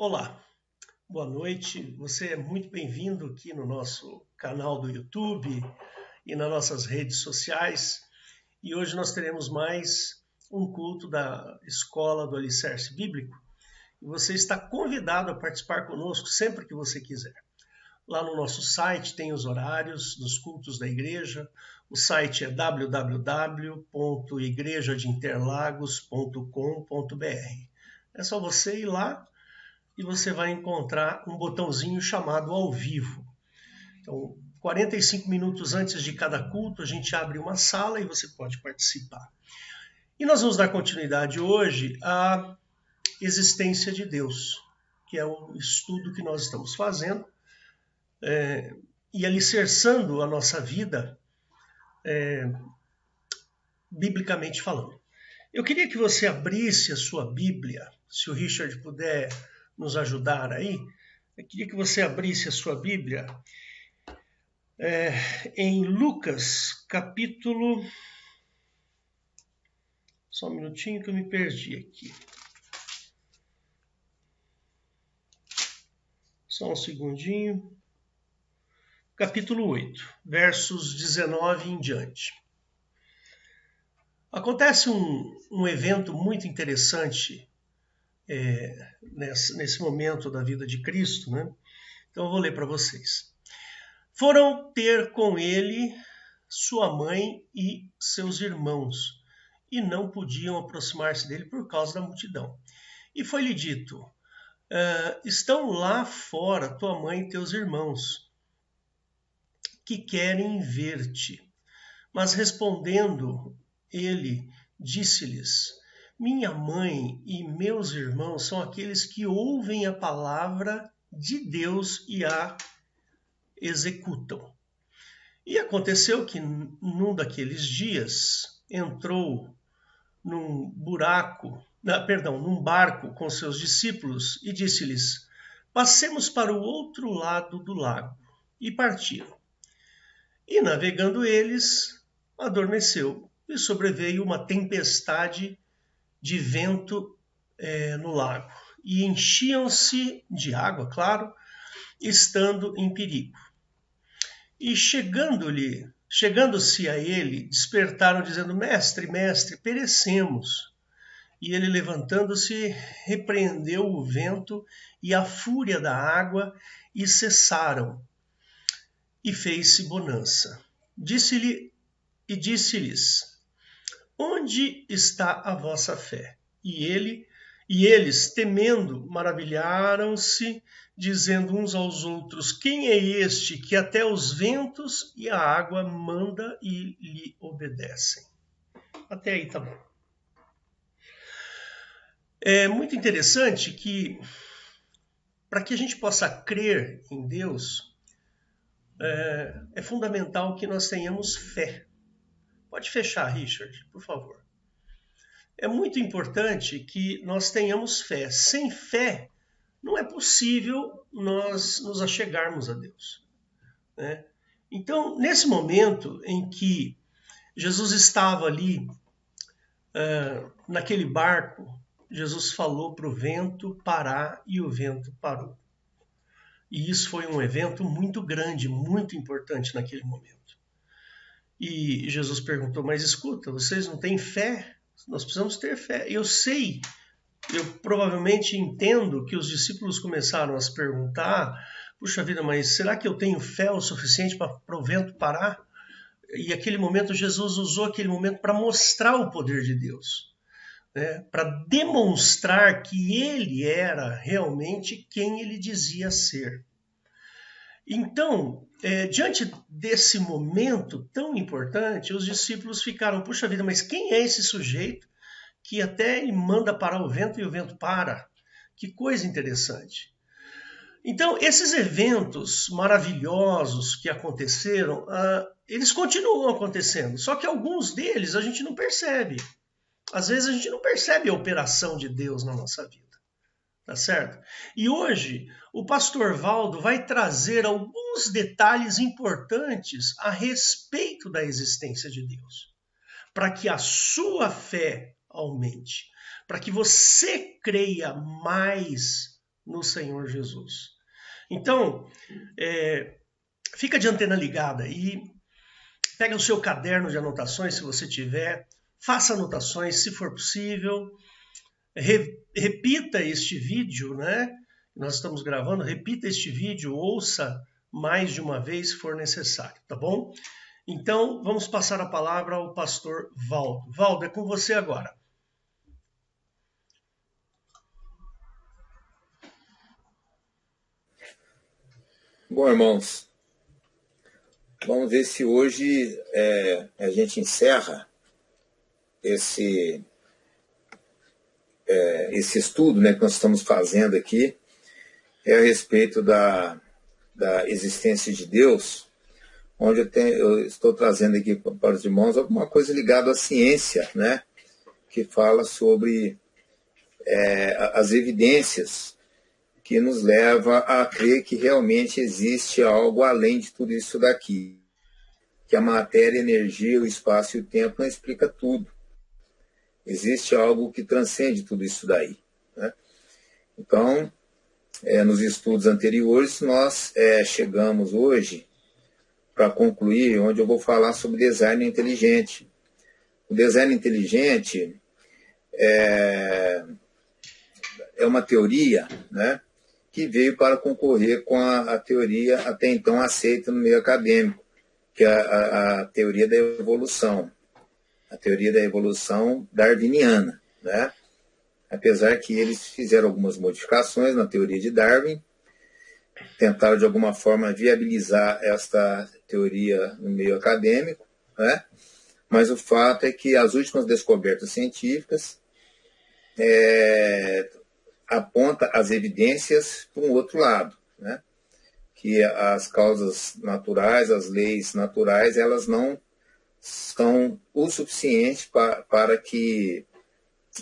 Olá, boa noite. Você é muito bem-vindo aqui no nosso canal do YouTube e nas nossas redes sociais. E hoje nós teremos mais um culto da Escola do Alicerce Bíblico. E você está convidado a participar conosco sempre que você quiser. Lá no nosso site tem os horários dos cultos da igreja. O site é www.igrejadeinterlagos.com.br. É só você ir lá e você vai encontrar um botãozinho chamado ao vivo. Então, 45 minutos antes de cada culto, a gente abre uma sala e você pode participar. E nós vamos dar continuidade hoje à existência de Deus, que é o estudo que nós estamos fazendo e alicerçando a nossa vida, biblicamente falando. Eu queria que você abrisse a sua Bíblia, se o Richard puder nos ajudar aí. Eu queria que você abrisse a sua Bíblia em Lucas, capítulo... Só um minutinho que eu me perdi aqui. Só um segundinho. Capítulo 8, versos 19 em diante. Acontece um evento muito interessante nesse momento da vida de Cristo, né? Então eu vou ler para vocês. Foram ter com ele sua mãe e seus irmãos, e não podiam aproximar-se dele por causa da multidão. E foi-lhe dito, estão lá fora tua mãe e teus irmãos, que querem ver-te. Mas respondendo ele, disse-lhes, minha mãe e meus irmãos são aqueles que ouvem a palavra de Deus e a executam. E aconteceu que num daqueles dias entrou num barco com seus discípulos e disse-lhes, passemos para o outro lado do lago. E partiram. E navegando eles, adormeceu e sobreveio uma tempestade de vento no lago. E enchiam-se de água, claro, estando em perigo. E chegando-se a ele, despertaram, dizendo, mestre, mestre, perecemos. E ele, levantando-se, repreendeu o vento e a fúria da água, e cessaram. E fez-se bonança. Disse-lhes, onde está a vossa fé? E eles, temendo, maravilharam-se, dizendo uns aos outros, quem é este que até os ventos e a água manda e lhe obedecem? Até aí tá bom. É muito interessante que, para que a gente possa crer em Deus, é fundamental que nós tenhamos fé. Pode fechar, Richard, por favor. É muito importante que nós tenhamos fé. Sem fé, não é possível nós nos achegarmos a Deus, né? Então, nesse momento em que Jesus estava ali, naquele barco, Jesus falou para o vento parar e o vento parou. E isso foi um evento muito grande, muito importante naquele momento. E Jesus perguntou, mas escuta, vocês não têm fé? Nós precisamos ter fé. Eu provavelmente entendo que os discípulos começaram a se perguntar, puxa vida, mas será que eu tenho fé o suficiente para o vento parar? E aquele momento, Jesus usou aquele momento para mostrar o poder de Deus, né? Para demonstrar que ele era realmente quem ele dizia ser. Então, diante desse momento tão importante, os discípulos ficaram, puxa vida, mas quem é esse sujeito que até ele manda parar o vento e o vento para? Que coisa interessante. Então, esses eventos maravilhosos que aconteceram, eles continuam acontecendo, só que alguns deles a gente não percebe. Às vezes a gente não percebe a operação de Deus na nossa vida. Tá certo? E hoje o pastor Valdo vai trazer alguns detalhes importantes a respeito da existência de Deus, para que a sua fé aumente, para que você creia mais no Senhor Jesus. Então, fica de antena ligada aí, pega o seu caderno de anotações, se você tiver, faça anotações, se for possível, repita este vídeo, né? Nós estamos gravando, repita este vídeo, ouça mais de uma vez se for necessário, tá bom? Então, vamos passar a palavra ao pastor Valdo. Valdo, é com você agora. Bom, irmãos, vamos ver se hoje a gente encerra esse estudo, né, que nós estamos fazendo aqui, a respeito da existência de Deus, onde eu estou trazendo aqui para os irmãos alguma coisa ligada à ciência, né, que fala sobre as evidências que nos leva a crer que realmente existe algo além de tudo isso daqui, que a matéria, a energia, o espaço e o tempo não explica tudo. Existe algo que transcende tudo isso daí, né? Então, nos estudos anteriores, nós chegamos hoje para concluir, onde eu vou falar sobre design inteligente. O design inteligente é uma teoria, né, que veio para concorrer com a teoria até então aceita no meio acadêmico, que é a teoria da evolução. A teoria da evolução darwiniana, né? Apesar que eles fizeram algumas modificações na teoria de Darwin, tentaram de alguma forma viabilizar esta teoria no meio acadêmico, né? Mas o fato é que as últimas descobertas científicas apontam as evidências para um outro lado, né? Que as causas naturais, as leis naturais, elas não são o suficiente para que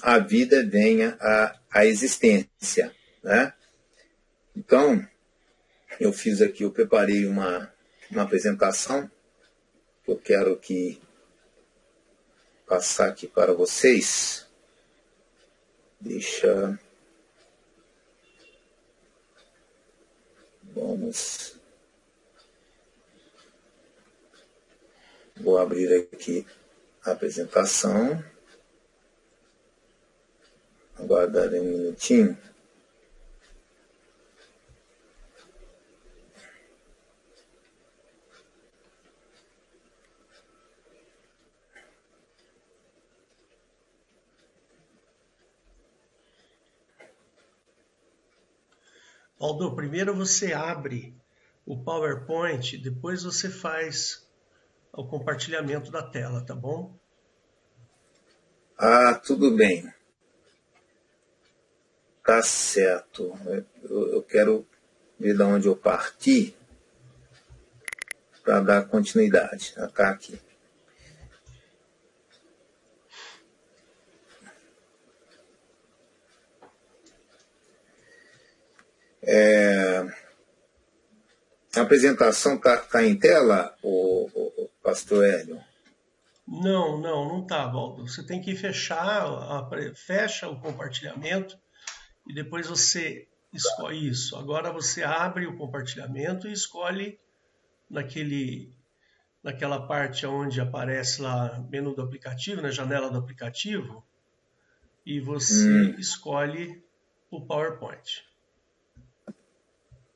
a vida venha à existência, né? Então, eu preparei uma apresentação que eu quero passar aqui para vocês. Vou abrir aqui a apresentação. Aguardar um minutinho. Valdo, primeiro você abre o PowerPoint, depois você faz o compartilhamento da tela, tá bom? Tudo bem. Tá certo. Eu quero ver de onde eu parti para dar continuidade. Tá aqui. A apresentação tá em tela, o pastor Hélio? Não tá, Valdo. Você tem que fecha o compartilhamento e depois você escolhe isso. Agora você abre o compartilhamento e escolhe naquela parte onde aparece lá menu do aplicativo, na janela do aplicativo, e você escolhe o PowerPoint.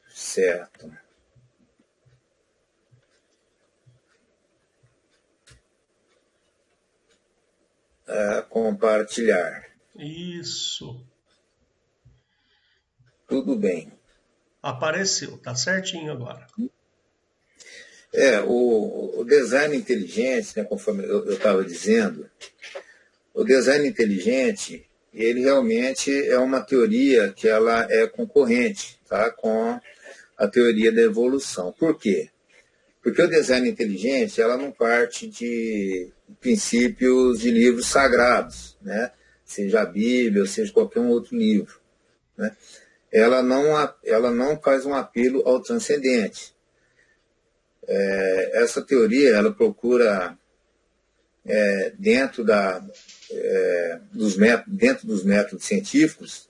Certo. Compartilhar. Isso. Tudo bem. Apareceu, tá certinho agora. O design inteligente, né, conforme eu estava dizendo, o design inteligente, ele realmente é uma teoria que ela é concorrente, tá, com a teoria da evolução. Por quê? Porque o design inteligente, ela não parte de princípios de livros sagrados, né? Seja a Bíblia, ou seja qualquer um outro livro, né? Ela não faz um apelo ao transcendente. Essa teoria, ela procura, dentro dos métodos científicos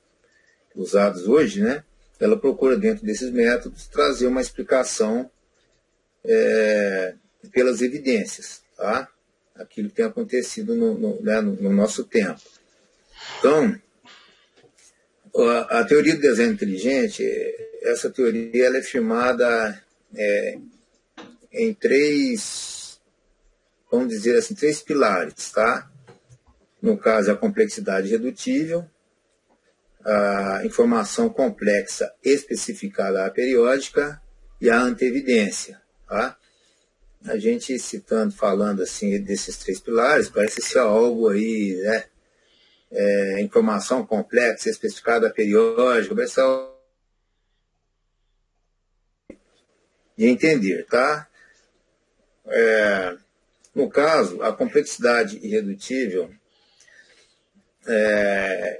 usados hoje, né? ela procura, dentro desses métodos, trazer uma explicação pelas evidências, tá? Aquilo que tem acontecido no nosso tempo. Então, a teoria do design inteligente, essa teoria ela é firmada em três, vamos dizer assim, três pilares, tá? No caso, a complexidade redutível, a informação complexa especificada à periódica e a anteevidência, tá? A gente falando assim desses três pilares, parece ser algo aí, né? Informação complexa especificada à periódica, parece algo de entender, tá? No caso, a complexidade irredutível,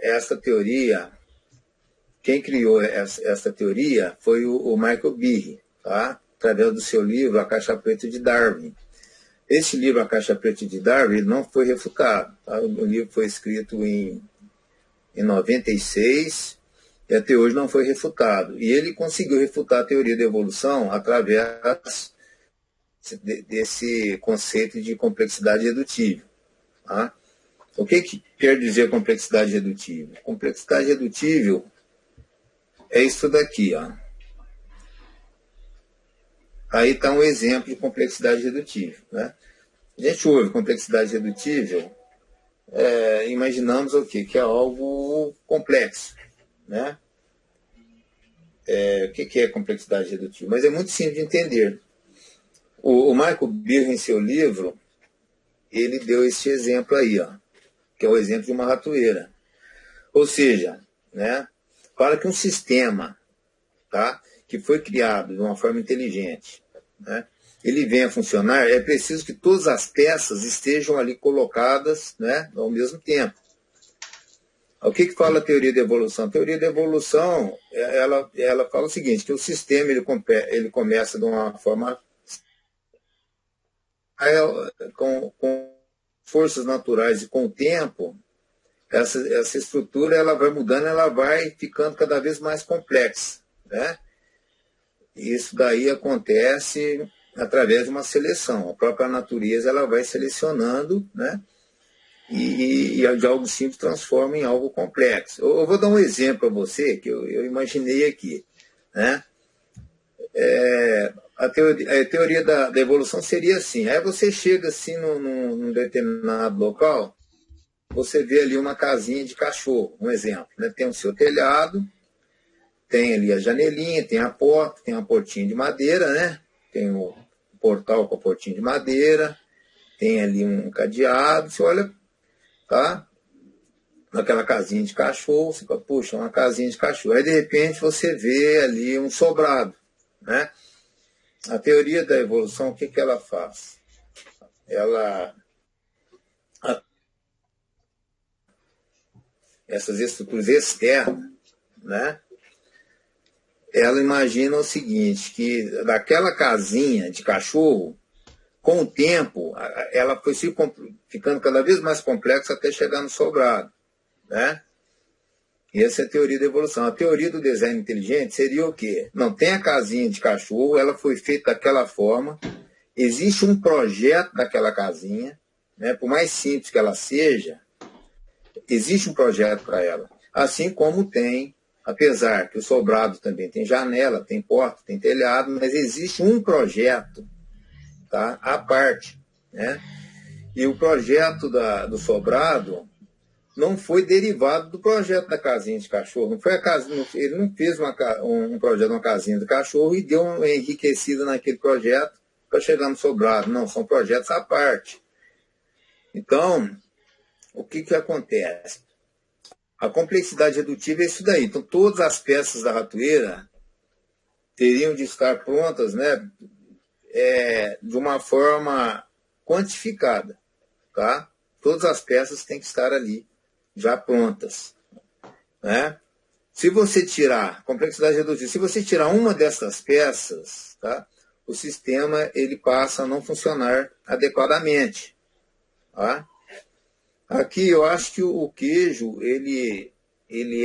essa teoria, quem criou essa teoria foi o Michael Behe, tá? Através do seu livro A Caixa Preta de Darwin. Esse livro, A Caixa Preta de Darwin, não foi refutado. Tá? O livro foi escrito em 96 e até hoje não foi refutado. E ele conseguiu refutar a teoria da evolução através desse conceito de complexidade redutível. Tá? O que quer dizer complexidade redutível? Complexidade redutível é isso daqui, ó. Aí está um exemplo de complexidade redutível, né? A gente ouve complexidade redutível, imaginamos o quê? Que é algo complexo, né? O que é complexidade redutível? Mas é muito simples de entender. O Michael Behe, em seu livro, ele deu esse exemplo aí, ó, que é o exemplo de uma ratoeira. Ou seja, né, para que um sistema, tá, que foi criado de uma forma inteligente, né, ele venha a funcionar, é preciso que todas as peças estejam ali colocadas, né, ao mesmo tempo. O que fala a teoria da evolução? A teoria da evolução, ela fala o seguinte, que o sistema ele começa de uma forma com forças naturais e com o tempo, essa estrutura ela vai mudando, ela vai ficando cada vez mais complexa, né? Isso daí acontece através de uma seleção. A própria natureza ela vai selecionando, né? E de algo simples transforma em algo complexo. Eu vou dar um exemplo a você que eu imaginei aqui, né? A teoria da evolução seria assim. Aí você chega assim num determinado local, você vê ali uma casinha de cachorro, um exemplo, né? Tem o seu telhado, tem ali a janelinha, tem a porta, tem uma portinha de madeira, né? Tem o portal com a portinha de madeira, tem ali um cadeado, você olha, tá? Naquela casinha de cachorro, você fala, puxa, uma casinha de cachorro. Aí, de repente, você vê ali um sobrado, né? A teoria da evolução, o que ela faz? Essas estruturas externas, né? Ela imagina o seguinte, que daquela casinha de cachorro, com o tempo, ela foi ficando cada vez mais complexa até chegar no sobrado, né? E essa é a teoria da evolução. A teoria do design inteligente seria o quê? Não tem a casinha de cachorro, ela foi feita daquela forma, existe um projeto daquela casinha, né? Por mais simples que ela seja, existe um projeto para ela. Assim como tem, apesar que o sobrado também tem janela, tem porta, tem telhado, mas existe um projeto, tá, à parte, né? E o projeto do sobrado não foi derivado do projeto da casinha de cachorro. Não foi ele não fez um projeto de uma casinha de cachorro e deu uma enriquecida naquele projeto para chegar no sobrado. Não, são projetos à parte. Então, o que acontece? A complexidade redutiva é isso daí. Então, todas as peças da ratoeira teriam de estar prontas, né, de uma forma quantificada, tá? Todas as peças têm que estar ali, já prontas, né? Se você tirar, complexidade redutiva, se você tirar uma dessas peças, tá, o sistema ele passa a não funcionar adequadamente, tá? Aqui eu acho que o queijo ele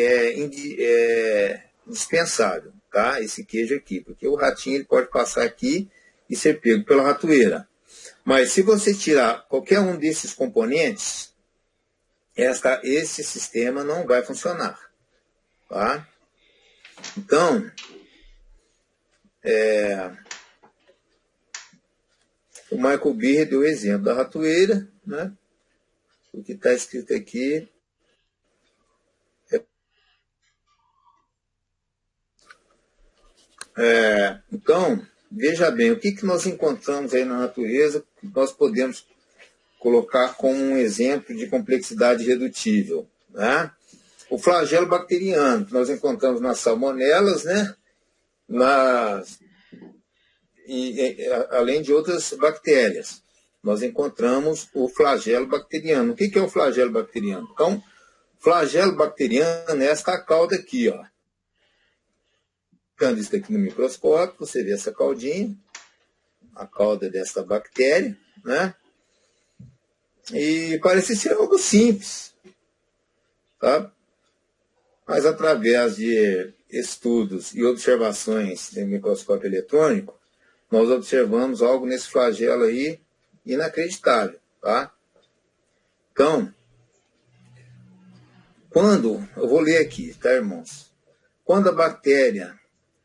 é dispensável, tá? Esse queijo aqui, porque o ratinho ele pode passar aqui e ser pego pela ratoeira. Mas se você tirar qualquer um desses componentes, esse sistema não vai funcionar, tá? Então, o Michael Beer deu o exemplo da ratoeira, né? O que está escrito aqui então, veja bem, o que nós encontramos aí na natureza que nós podemos colocar como um exemplo de complexidade redutível, né? O flagelo bacteriano, que nós encontramos nas salmonelas, né? Além de outras bactérias, nós encontramos o flagelo bacteriano. O que é o flagelo bacteriano? Então, flagelo bacteriano é esta cauda aqui, ó. Colocando isso aqui no microscópio, você vê essa caudinha, a cauda dessa bactéria, né? E parece ser algo simples, tá? Mas através de estudos e observações em microscópio eletrônico, nós observamos algo nesse flagelo aí inacreditável, tá? Então, eu vou ler aqui, tá, irmãos? Quando a bactéria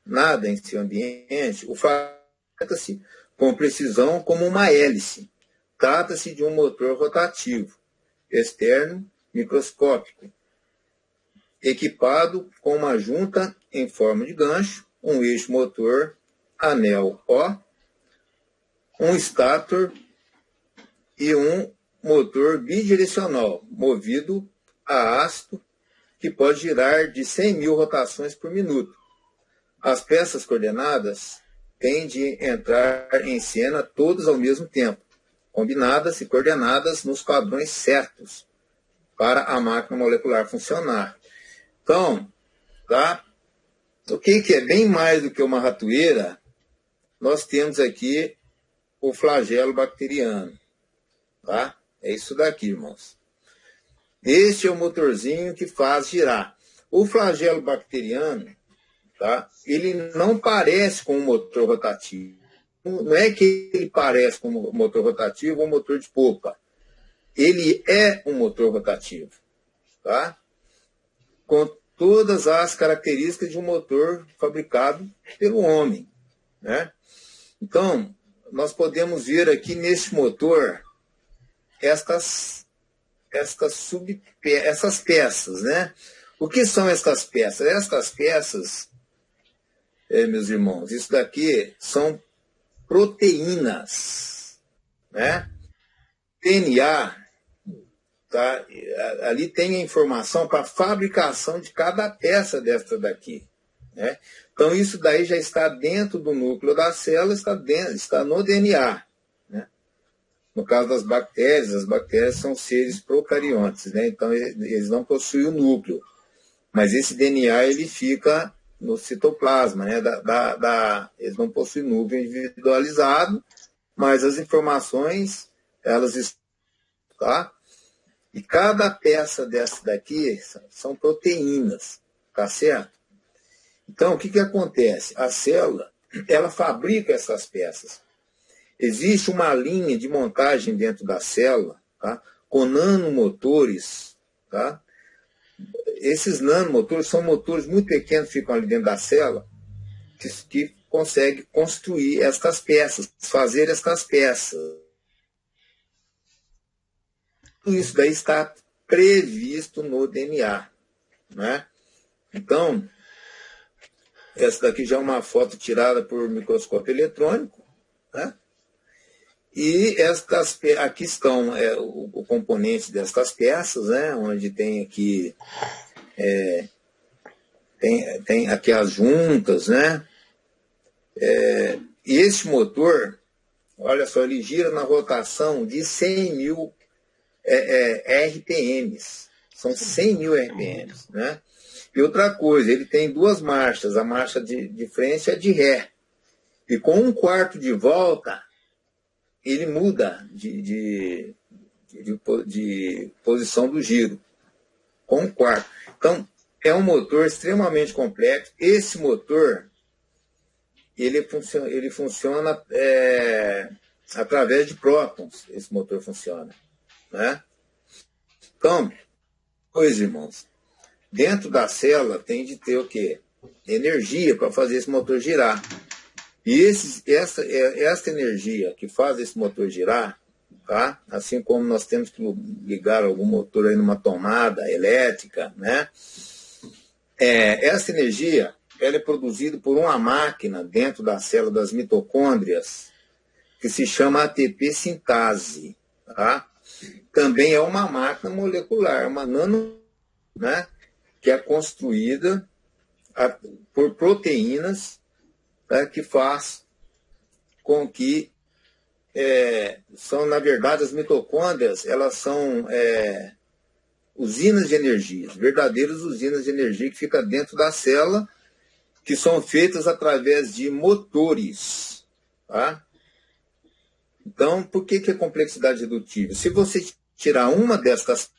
nada em seu ambiente, o flagelo trata-se com precisão como uma hélice. Trata-se de um motor rotativo, externo, microscópico, equipado com uma junta em forma de gancho, um eixo motor, anel O, um estátor e um motor bidirecional, movido a ácido, que pode girar de 100.000 rotações por minuto. As peças coordenadas têm de entrar em cena todas ao mesmo tempo, combinadas e coordenadas nos padrões certos para a máquina molecular funcionar. Então, tá? O que é bem mais do que uma ratoeira, nós temos aqui o flagelo bacteriano. Tá? É isso daqui, irmãos. Este é o motorzinho que faz girar. O flagelo bacteriano, tá? Ele não parece com um motor rotativo. Não é que ele parece com um motor rotativo ou um motor de polpa. Ele é um motor rotativo, tá? Com todas as características de um motor fabricado pelo homem, né? Então, nós podemos ver aqui neste motor essas peças, né? O que são estas peças? Estas peças, meus irmãos, isso daqui são proteínas, né? DNA, tá? Ali tem a informação para a fabricação de cada peça desta daqui, né? Então, isso daí já está dentro do núcleo da célula, está no DNA. Né? No caso das bactérias, as bactérias são seres procariontes, né? Então eles não possuem o núcleo. Mas esse DNA ele fica no citoplasma, né? Eles não possuem núcleo individualizado, mas as informações, elas estão, tá? E cada peça dessa daqui são proteínas, tá certo? Então, o que acontece? A célula, ela fabrica essas peças. Existe uma linha de montagem dentro da célula, tá? Com nanomotores, tá? Esses nanomotores são motores muito pequenos que ficam ali dentro da célula, que conseguem construir estas peças, fazer estas peças. Tudo isso daí está previsto no DNA, né? Então, essa daqui já é uma foto tirada por microscópio eletrônico, né? E aqui estão o componente destas peças, né? Onde tem aqui tem aqui as juntas, né? E esse motor, olha só, ele gira na rotação de 100.000 RPMs. São 100.000 RPMs, né? E outra coisa, ele tem duas marchas, a marcha de frente e a de ré. E com um quarto de volta, ele muda de posição do giro. Com um quarto. Então, é um motor extremamente complexo. Esse motor, ele funciona através de prótons, esse motor funciona, né? Então, pois, irmãos, dentro da célula tem de ter o quê? Energia para fazer esse motor girar. E essa energia que faz esse motor girar, tá? Assim como nós temos que ligar algum motor aí numa tomada elétrica, né? Essa energia, ela é produzida por uma máquina dentro da célula das mitocôndrias, que se chama ATP sintase, tá? Também é uma máquina molecular, uma nano, né? Que é construída por proteínas, tá? Que faz com que são, na verdade, as mitocôndrias, elas são usinas de energia, verdadeiras usinas de energia que ficam dentro da célula, que são feitas através de motores, tá? Então, por que é complexidade redutível? Se você tirar uma dessas,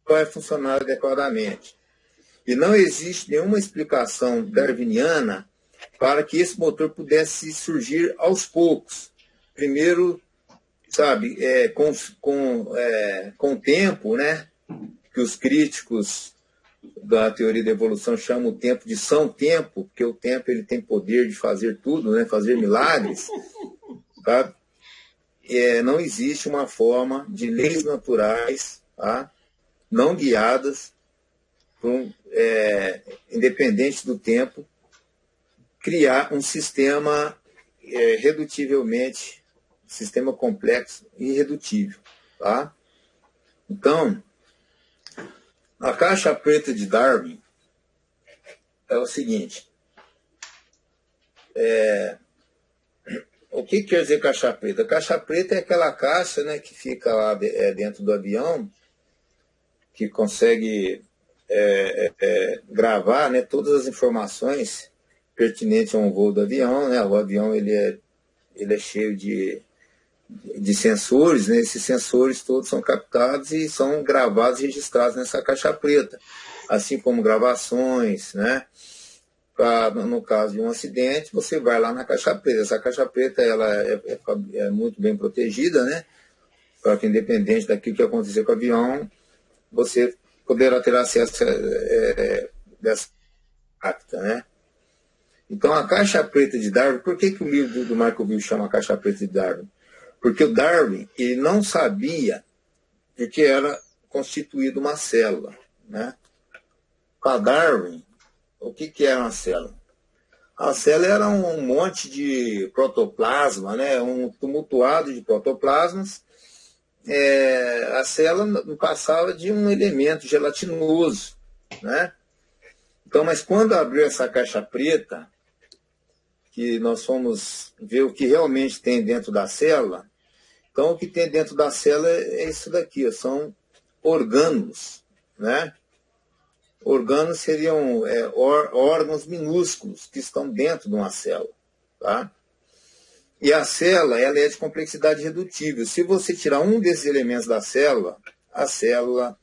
vai funcionar adequadamente. E não existe nenhuma explicação darwiniana para que esse motor pudesse surgir aos poucos. Primeiro, sabe, com o tempo, né, que os críticos da teoria da evolução chamam o tempo de São Tempo, porque o tempo ele tem poder de fazer tudo, né, fazer milagres, tá? Não existe uma forma de leis naturais, tá, não guiadas, independente do tempo, criar um sistema sistema complexo e irredutível, tá? Então, a caixa preta de Darwin é o seguinte. O que quer dizer caixa preta? Caixa preta é aquela caixa, né, que fica lá dentro do avião, que consegue gravar, né, todas as informações pertinentes a um voo do avião, né? O avião ele é cheio de sensores, né? Esses sensores todos são captados e são gravados e registrados nessa caixa preta, assim como gravações, né? No caso de um acidente, você vai lá na caixa preta. Essa caixa preta ela é muito bem protegida, né? Para que, independente daquilo que acontecer com o avião, você poderá ter acesso dessa acta, né? Então, a caixa preta de Darwin, por que o livro do Michael Beale chama Caixa Preta de Darwin? Porque o Darwin ele não sabia de que era constituída uma célula, né? Para Darwin, o que era uma célula? A célula era um monte de protoplasma, né? Um tumultuado de protoplasmas. A célula não passava de um elemento gelatinoso, né? Então, mas quando abriu essa caixa preta, que nós fomos ver o que realmente tem dentro da célula, então o que tem dentro da célula é isso daqui, são orgânulos, né? Orgânulos seriam órgãos minúsculos que estão dentro de uma célula, tá? E a célula ela é de complexidade redutível. Se você tirar um desses elementos da célula, a célula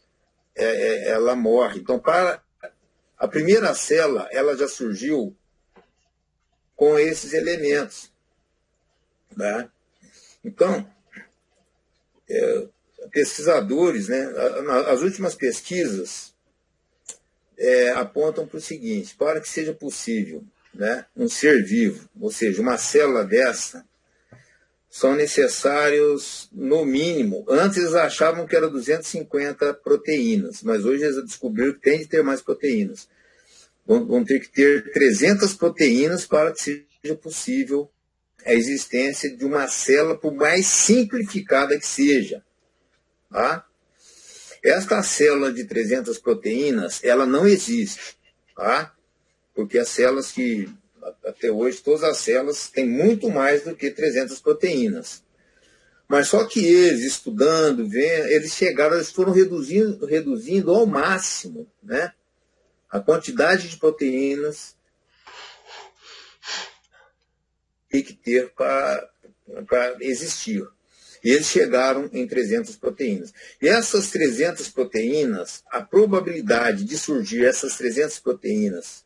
ela morre. Então, para a primeira célula, ela já surgiu com esses elementos, né? Então, pesquisadores, né, as últimas pesquisas apontam para o seguinte: para que seja possível, né, um ser vivo, ou seja, uma célula dessa, são necessários, no mínimo, antes eles achavam que era 250 proteínas, mas hoje eles descobriram que tem de ter mais proteínas. Vão ter que ter 300 proteínas para que seja possível a existência de uma célula, por mais simplificada que seja. Tá? Esta célula de 300 proteínas, ela não existe. Tá? Porque as células que, até hoje, todas as células têm muito mais do que 300 proteínas. Mas só que eles, estudando, vendo, eles foram reduzindo ao máximo, né, a quantidade de proteínas que tem que ter para existir. E eles chegaram em 300 proteínas. E essas 300 proteínas, a probabilidade de surgir essas 300 proteínas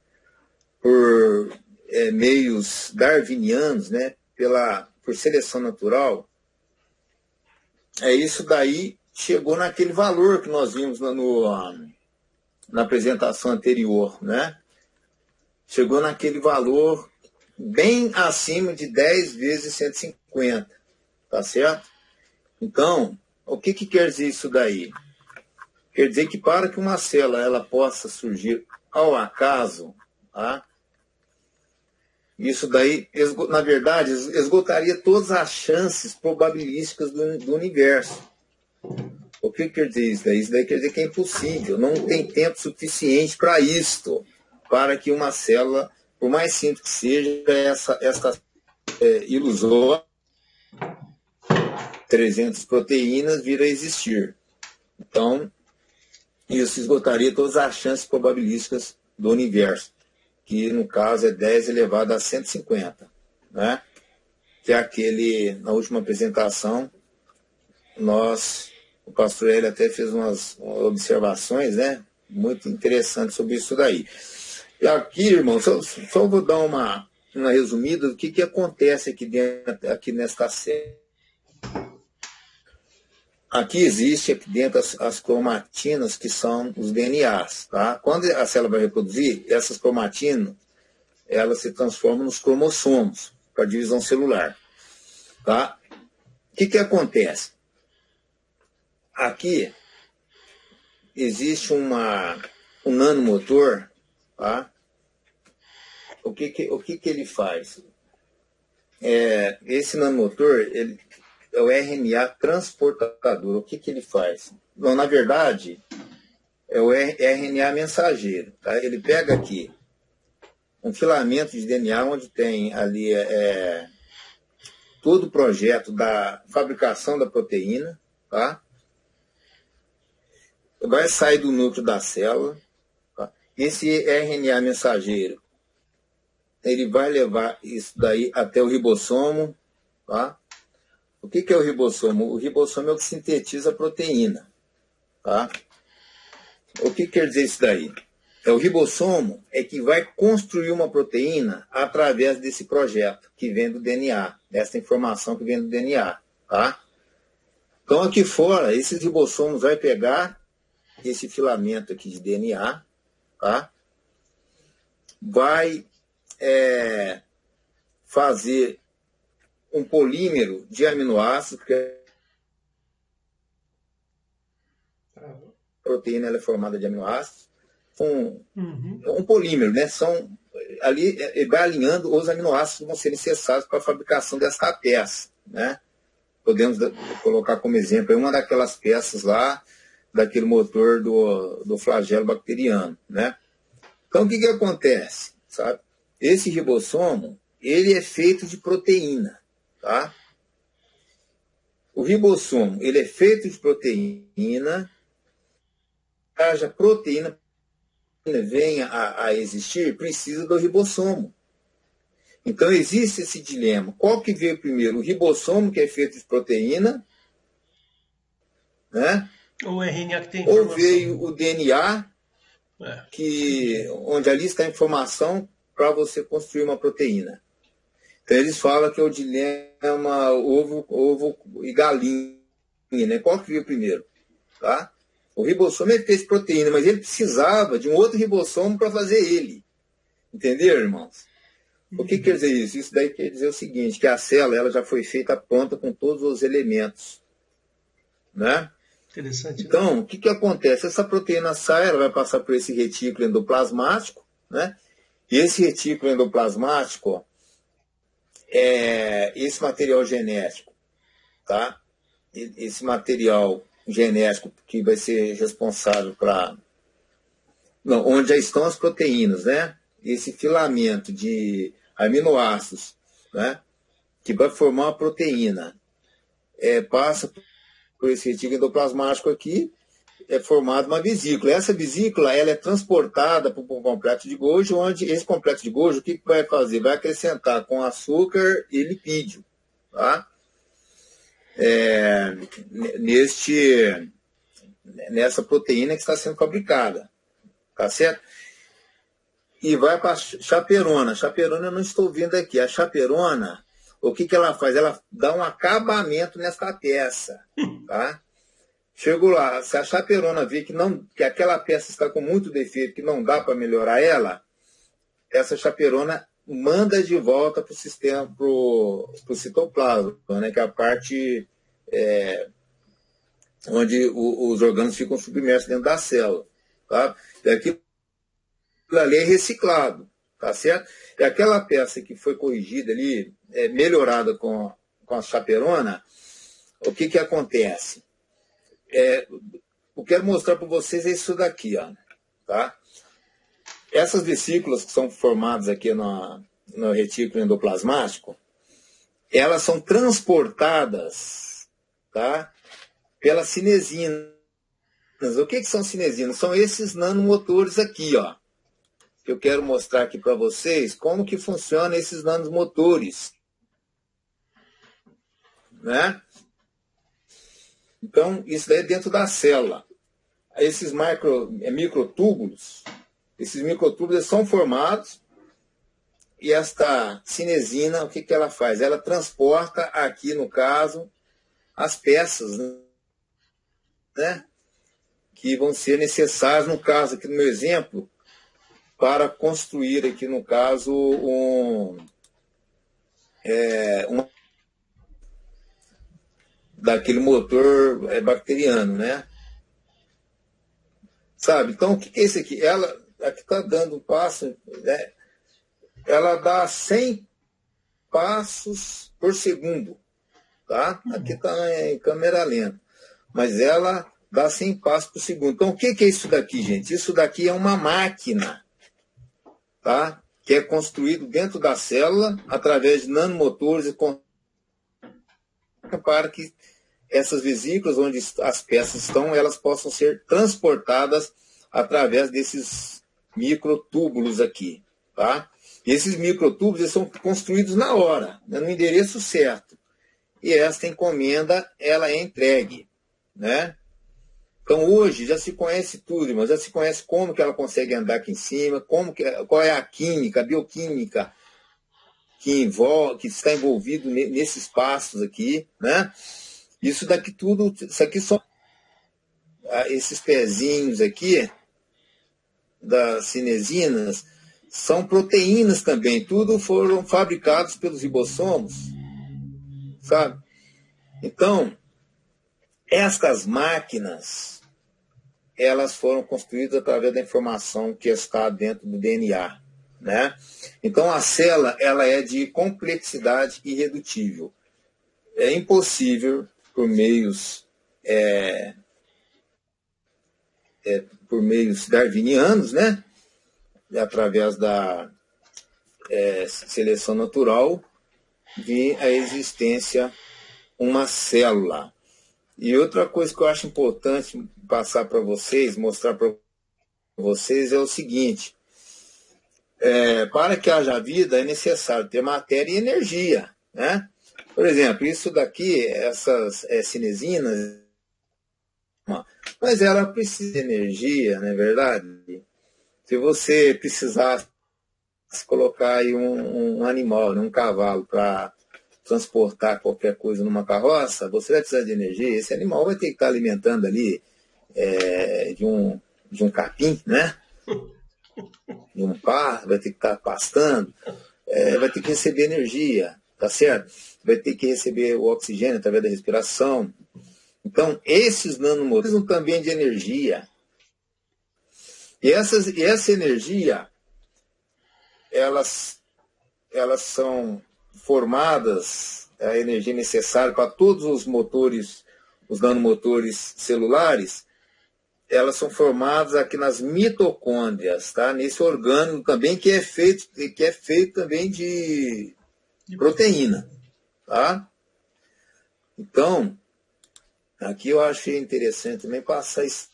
por meios darwinianos, né, por seleção natural, isso daí chegou naquele valor que nós vimos na apresentação anterior, né? Chegou naquele valor bem acima de 10 vezes 150, tá certo? Então, o que quer dizer isso daí? Quer dizer que para que uma célula ela possa surgir ao acaso, tá? Isso daí, na verdade, esgotaria todas as chances probabilísticas do universo. O que quer dizer isso daí? Isso daí quer dizer que é impossível, não tem tempo suficiente para isto, para que uma célula, por mais simples que seja, essa ilusória, 300 proteínas, vir a existir. Então, isso esgotaria todas as chances probabilísticas do universo, que no caso é 10 elevado a 150, né? Que é na última apresentação, o pastor Hélio até fez umas observações, né? Muito interessantes sobre isso daí. E aqui, irmão, só vou dar uma resumida do que acontece aqui nesta série. Aqui dentro as cromatinas, que são os DNAs, tá? Quando a célula vai reproduzir, essas cromatinas, elas se transformam nos cromossomos, para a divisão celular, tá? O que acontece? Aqui existe um nanomotor, tá? O que ele faz? Esse nanomotor, ele é o RNA transportador. O que ele faz? Não, na verdade, é o RNA mensageiro. Tá? Ele pega aqui um filamento de DNA onde tem ali todo o projeto da fabricação da proteína, tá? Vai sair do núcleo da célula. Tá? Esse RNA mensageiro, ele vai levar isso daí até o ribossomo, tá? O que é o ribossomo? O ribossomo é o que sintetiza a proteína. Tá? O que quer dizer isso daí? O ribossomo é que vai construir uma proteína através desse projeto que vem do DNA, dessa informação que vem do DNA. Tá? Então, aqui fora, esses ribossomos vai pegar esse filamento aqui de DNA, tá? Vai fazer um polímero de aminoácidos, porque a proteína ela é formada de aminoácidos, um polímero, né? Ali vai alinhando os aminoácidos que vão ser necessários para a fabricação dessa peça, né? Podemos colocar como exemplo uma daquelas peças lá, daquele motor do flagelo bacteriano, né? Então, o que acontece? Sabe? Esse ribossomo, ele é feito de proteína, tá? O ribossomo, ele é feito de proteína, haja proteína venha a existir, precisa do ribossomo. Então, existe esse dilema. Qual que veio primeiro? O ribossomo, que é feito de proteína, né? Ou RNA que tem informação. Ou veio o DNA, onde ali está a informação para você construir uma proteína. Então, eles falam que é o dilema ovo e galinha, né? Qual que veio primeiro? Tá? O ribossomo é feito de proteína, mas ele precisava de um outro ribossomo para fazer ele. Entenderam, irmãos? O que quer dizer isso? Isso daí quer dizer o seguinte, que a célula ela já foi feita pronta com todos os elementos. Né? Interessante. Então, né? O que acontece? Essa proteína sai, ela vai passar por esse retículo endoplasmático, né? E esse retículo endoplasmático, ó, esse material genético, tá? Esse material genético que vai ser responsável onde já estão as proteínas, né? Esse filamento de aminoácidos, né? Que vai formar uma proteína, passa por esse retículo endoplasmático aqui, é formada uma vesícula. Essa vesícula ela é transportada para um complexo de Golgi, onde esse complexo de Golgi, o que vai fazer? Vai acrescentar com açúcar e lipídio. Tá? nessa proteína que está sendo fabricada, tá certo? E vai para a chaperona. A chaperona eu não estou vendo aqui. A chaperona, o que ela faz? Ela dá um acabamento nessa peça, tá? Chego lá, se a chaperona vir que aquela peça está com muito defeito, que não dá para melhorar ela, essa chaperona manda de volta para o sistema, para o citoplasma, né, que é a parte onde os orgânulos ficam submersos dentro da célula. Tá? E aquilo ali é reciclado, tá certo? E aquela peça que foi corrigida ali, melhorada com a chaperona, o que acontece? Eu quero mostrar para vocês isso daqui, ó, tá? Essas vesículas que são formadas aqui no retículo endoplasmático, elas são transportadas, tá, pelas cinesinas. O que são cinesinas? São esses nanomotores aqui, ó. Que eu quero mostrar aqui para vocês como que funcionam esses nanomotores, né? Então, isso daí é dentro da célula. Esses microtúbulos, são formados e esta cinesina, o que ela faz? Ela transporta aqui, no caso, as peças, né, que vão ser necessárias, no caso, aqui no meu exemplo, para construir aqui, no caso, daquele motor bacteriano, né? Sabe? Então, o que é isso aqui? Ela aqui está dando um passo, né? Ela dá 100 passos por segundo, tá? Aqui está em câmera lenta, mas ela dá 100 passos por segundo. Então, o que é isso daqui, gente? Isso daqui é uma máquina, tá? Que é construído dentro da célula através de nanomotores para que essas vesículas onde as peças estão, elas possam ser transportadas através desses microtúbulos aqui, tá? E esses microtúbulos eles são construídos na hora, né, no endereço certo. E esta encomenda, ela é entregue, né? Então, hoje, já se conhece tudo, mas já se conhece como que ela consegue andar aqui em cima, qual é a química, a bioquímica que está envolvido nesses passos aqui, né? Isso daqui tudo, isso aqui são esses pezinhos aqui das cinesinas, são proteínas também, tudo foram fabricados pelos ribossomos, sabe? Então, estas máquinas, elas foram construídas através da informação que está dentro do DNA, né? Então, a célula, ela é de complexidade irredutível. É impossível, por meios darwinianos, né? Através da seleção natural, vir a existência uma célula. E outra coisa que eu acho importante passar para vocês, mostrar para vocês, é o seguinte: para que haja vida é necessário ter matéria e energia, né? Por exemplo, isso daqui, essas cinesinas, mas ela precisa de energia, não é verdade? Se você precisasse colocar aí um animal, um cavalo, para transportar qualquer coisa numa carroça, você vai precisar de energia. Esse animal vai ter que estar alimentando ali de um capim, né? De um pasto, vai ter que estar pastando, vai ter que receber energia, tá certo? Vai ter que receber o oxigênio através da respiração. Então, esses nanomotores precisam também de energia. E essa energia, elas são formadas, a energia necessária para todos os motores, os nanomotores celulares, elas são formadas aqui nas mitocôndrias, tá? Nesse orgânulo também que é feito também de proteína, tá? Então, aqui eu achei interessante também passar isso.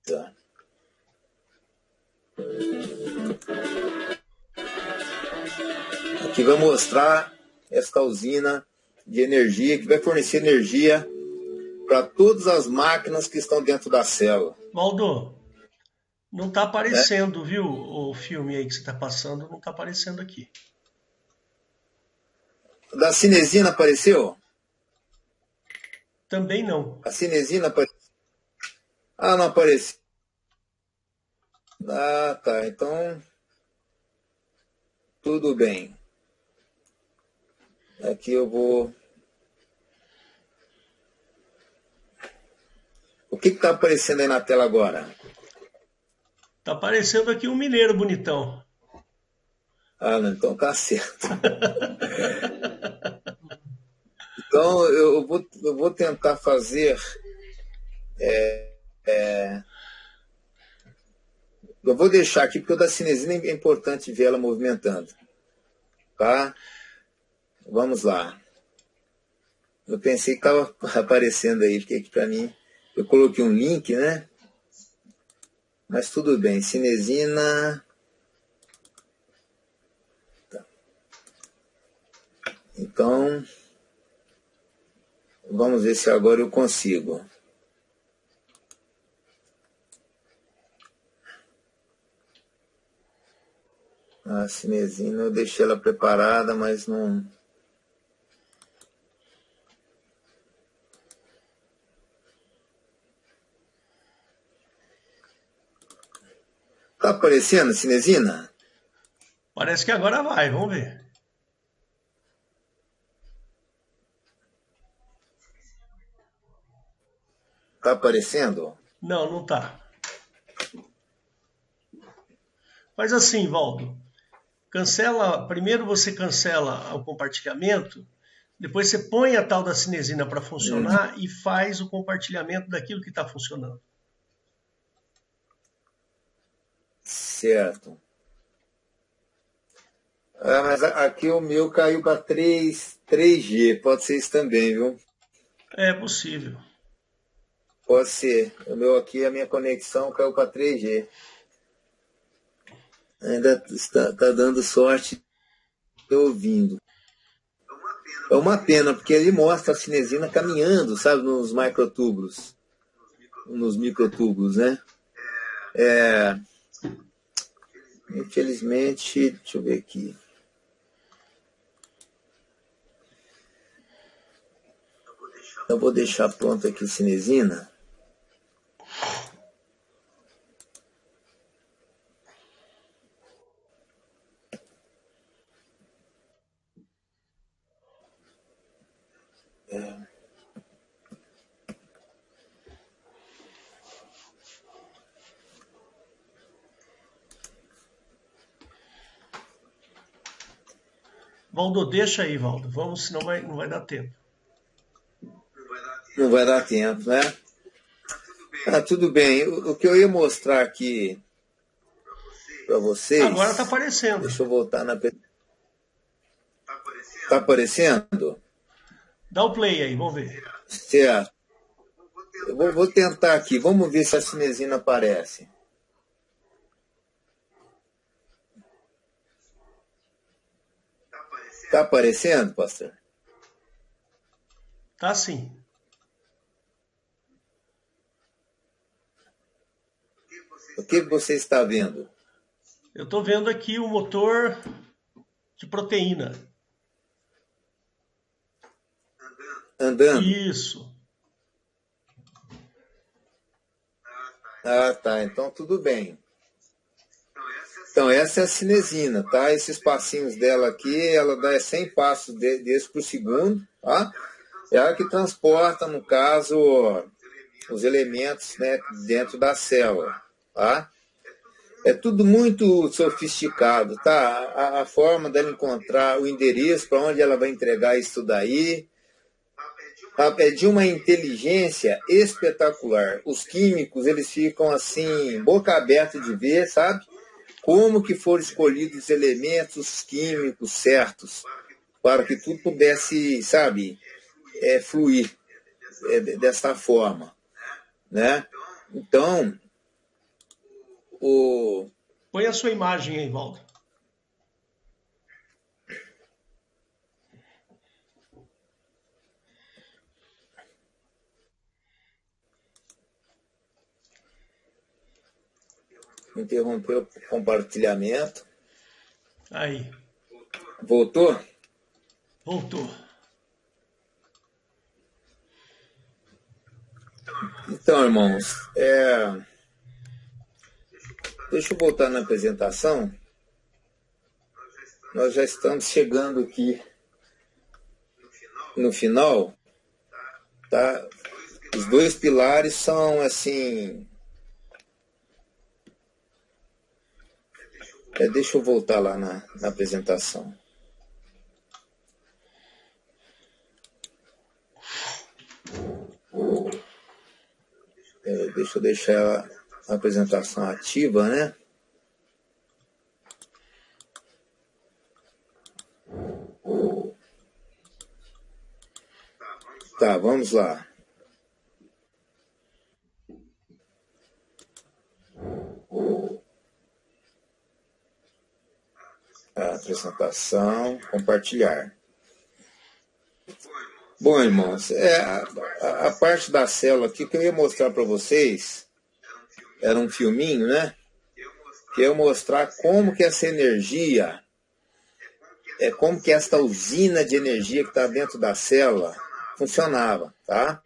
Tá? Aqui vai mostrar esta usina de energia, que vai fornecer energia para todas as máquinas que estão dentro da célula. Valdo, não está Né? aparecendo, viu? O filme aí que você está passando não está aparecendo aqui. Da cinesina apareceu? Também não. A cinesina apareceu? Ah, não apareceu. Ah, tá. Então, tudo bem. Aqui eu vou... O que está aparecendo aí na tela agora? Tá aparecendo aqui um mineiro bonitão. Ah, não, então tá certo. Então, eu vou tentar fazer... Eu vou deixar aqui, porque o da cinesina é importante ver ela movimentando. Tá? Vamos lá. Eu pensei que estava aparecendo aí, porque aqui para mim... Eu coloquei um link, né? Mas tudo bem. Cinesina... Tá. Então... Vamos ver se agora eu consigo. A cinesina, eu deixei ela preparada, mas não... Tá aparecendo, cinesina? Parece que agora vai, vamos ver. Tá aparecendo? Não, não tá. Faz assim, Valdo. Cancela, primeiro você cancela o compartilhamento, depois você põe a tal da cinesina para funcionar e faz o compartilhamento daquilo que está funcionando. Certo. Ah, mas aqui o meu caiu para 3G. Pode ser isso também, viu? É possível. Pode ser. O meu aqui, a minha conexão caiu para 3G. Ainda está dando sorte de ouvindo. É uma pena, porque ele mostra a cinesina caminhando, sabe, nos microtúbulos. Nos microtúbulos, né? Infelizmente, deixa eu ver aqui. Eu vou deixar pronto aqui a cinesina. Valdo, deixa aí, Valdo. Vamos, senão não vai dar tempo. Não vai dar tempo, né? Ah, tudo bem. O que eu ia mostrar aqui para Agora tá vocês... aparecendo. Deixa eu voltar na... Tá aparecendo? Dá o play aí, vamos ver. Certo. Eu vou tentar aqui. Vamos ver se a cinesina aparece. Tá aparecendo, pastor? Tá sim. O que você está vendo? Eu tô vendo aqui o motor de proteína. Andando? Isso. Ah, tá. Então tudo bem. Então essa é a cinesina, tá? Esses passinhos dela aqui, ela dá 100 passos desse por segundo, tá? É ela que transporta, no caso, os elementos, né, dentro da célula, tá? É tudo muito sofisticado, tá? A forma dela encontrar o endereço para onde ela vai entregar isso daí, é de uma inteligência espetacular. Os químicos, eles ficam assim, boca aberta de ver, sabe? Como que foram escolhidos os elementos químicos certos para que tudo pudesse, sabe, fluir dessa forma, né? Então, Põe a sua imagem aí, Valdo. Interrompeu o compartilhamento. Aí. Voltou? Voltou. Então, irmãos, deixa eu voltar na apresentação. Nós já estamos chegando aqui no final, tá? Os dois pilares são assim. Deixa eu voltar lá na apresentação. Deixa eu deixar a apresentação ativa, né? Tá, vamos lá. A apresentação, compartilhar. Bom, irmãos, a parte da célula aqui que eu ia mostrar para vocês era um filminho, né? Que eu ia mostrar como que essa energia, como que esta usina de energia que está dentro da célula funcionava, tá?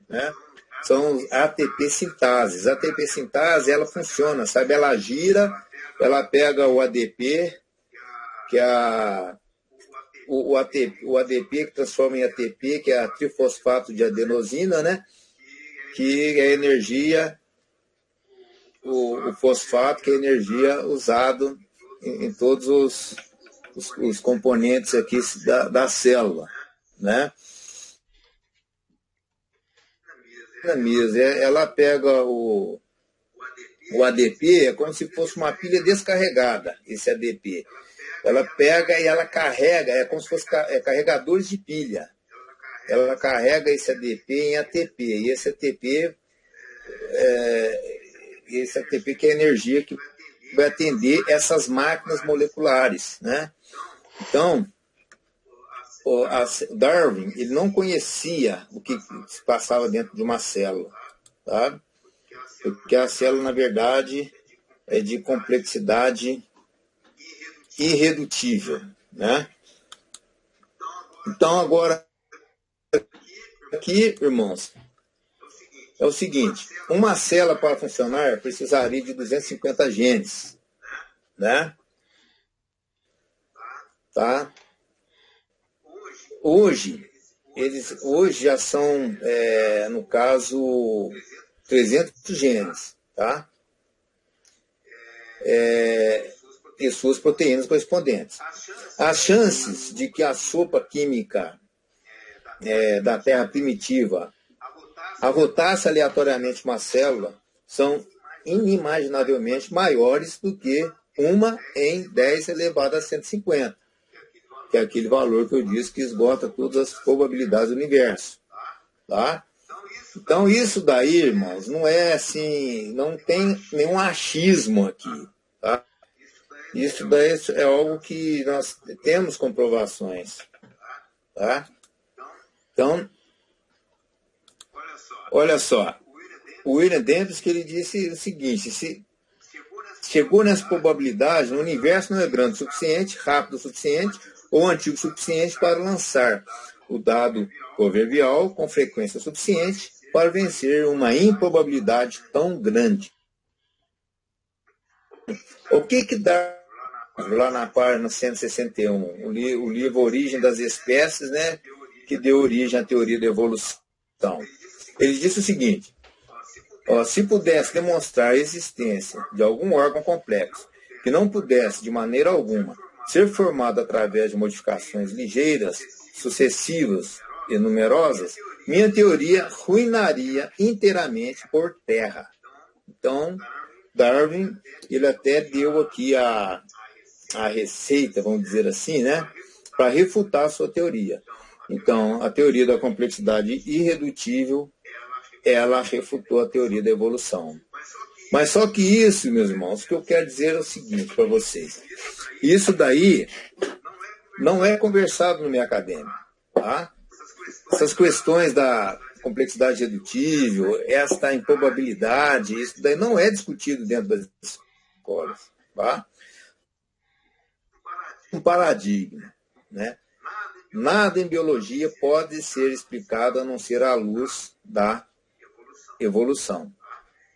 Né? São ATP sintases. A ATP sintase, ela funciona, sabe? Ela gira, ela pega o ADP, que é o ADP que transforma em ATP, que é a trifosfato de adenosina, né? Que é energia, o fosfato, que é energia usado em todos os componentes aqui da célula, né? Ela pega o ADP, é como se fosse uma pilha descarregada, esse ADP. Ela pega e ela carrega, é como se fosse carregadores de pilha. Ela carrega esse ADP em ATP. E esse ATP que é a energia que vai atender essas máquinas moleculares, né? Então, Darwin, ele não conhecia o que se passava dentro de uma célula, tá? Porque a célula, na verdade, é de complexidade irredutível, né? Então, agora, aqui, irmãos, é o seguinte, uma célula para funcionar precisaria de 250 genes, né? Tá? Hoje já são, no caso, 300 genes, tá? E suas proteínas correspondentes. As chances de que a sopa química da Terra primitiva arrotasse aleatoriamente uma célula são inimaginavelmente maiores do que 1 em 10 elevado a 150, que é aquele valor que eu disse que esgota todas as probabilidades do universo. Tá? Então, isso daí, irmãos, não é assim, não tem nenhum achismo aqui. Tá? Isso daí é algo que nós temos comprovações. Tá? Então, olha só, o William Dembski, ele disse o seguinte, se chegou nessa probabilidade, o universo não é grande o suficiente, rápido o suficiente, ou antigo o suficiente para lançar o dado proverbial com frequência suficiente para vencer uma improbabilidade tão grande. O que dá lá na página 161, o livro Origem das Espécies, né, que deu origem à teoria da evolução. Ele disse o seguinte, se pudesse demonstrar a existência de algum órgão complexo que não pudesse, de maneira alguma, ser formado através de modificações ligeiras, sucessivas e numerosas, minha teoria ruinaria inteiramente por terra. Então, Darwin, ele até deu aqui a receita, vamos dizer assim, né, para refutar a sua teoria. Então, a teoria da complexidade irredutível, ela refutou a teoria da evolução. Mas só que isso, meus irmãos, o que eu quero dizer é o seguinte para vocês. Isso daí não é conversado no meio acadêmico. Tá? Essas questões da complexidade redutível, esta improbabilidade, isso daí não é discutido dentro das escolas. Tá? Um paradigma, né? Nada em biologia pode ser explicado a não ser à luz da evolução.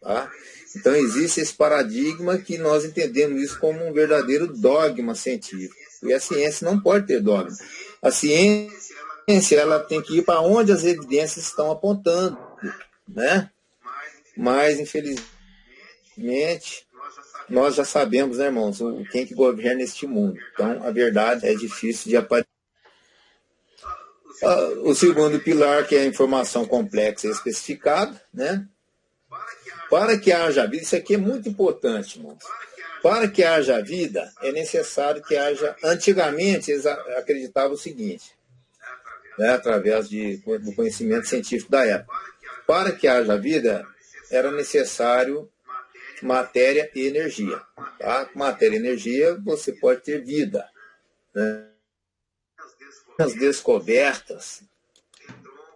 Tá? Então existe esse paradigma que nós entendemos isso como um verdadeiro dogma científico. E a ciência não pode ter dogma. A ciência ela tem que ir para onde as evidências estão apontando, né? Mas, infelizmente, nós já sabemos, né, irmãos, quem que governa este mundo. Então, a verdade é difícil de aparecer. O segundo pilar, que é a informação complexa e especificada, né? Para que haja vida, isso aqui é muito importante, irmãos. Para que haja vida, é necessário que haja... Antigamente, eles acreditavam o seguinte, né, através do conhecimento científico da época. Para que haja vida, era necessário matéria e energia. Tá? Com matéria e energia, você pode ter vida. Né? Nas descobertas,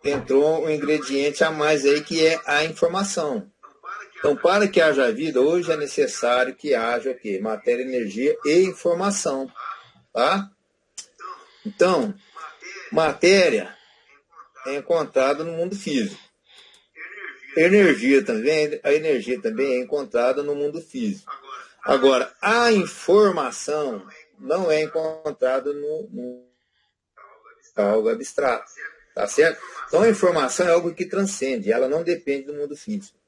entrou um ingrediente a mais aí, que é a informação. Então, para que haja vida, hoje é necessário que haja o quê? Matéria, energia e informação. Tá? Então, matéria é encontrada no mundo físico. A energia também é encontrada no mundo físico. Agora, a informação não é encontrada no algo abstrato. Tá certo? Então, a informação é algo que transcende, ela não depende do mundo físico.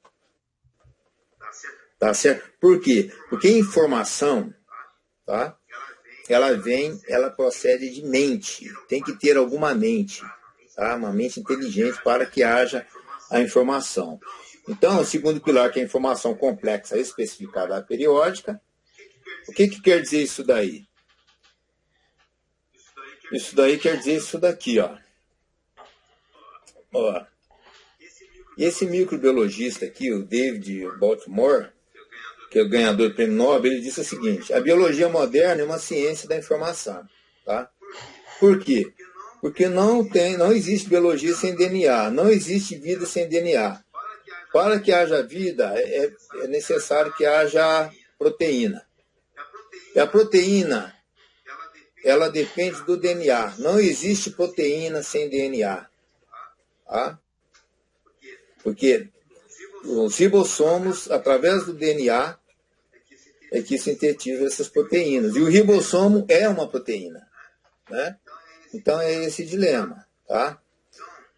Tá certo? Por quê? Porque informação, tá? Ela procede de mente. Tem que ter alguma mente, tá? Uma mente inteligente para que haja a informação. Então, o segundo pilar, que é a informação complexa, especificada, periódica. O que quer dizer isso daí? Isso daí quer dizer isso daqui, ó. Ó. Esse microbiologista aqui, o David Baltimore, que é o ganhador do prêmio Nobel, ele disse o seguinte: a biologia moderna é uma ciência da informação. Tá? Por quê? Porque não existe biologia sem DNA, não existe vida sem DNA. Para que haja vida, é necessário que haja proteína. E a proteína, ela depende do DNA. Não existe proteína sem DNA. Tá? Porque os ribossomos, através do DNA, é que sintetizam essas proteínas. E o ribossomo é uma proteína. Né? Então é esse dilema. Tá?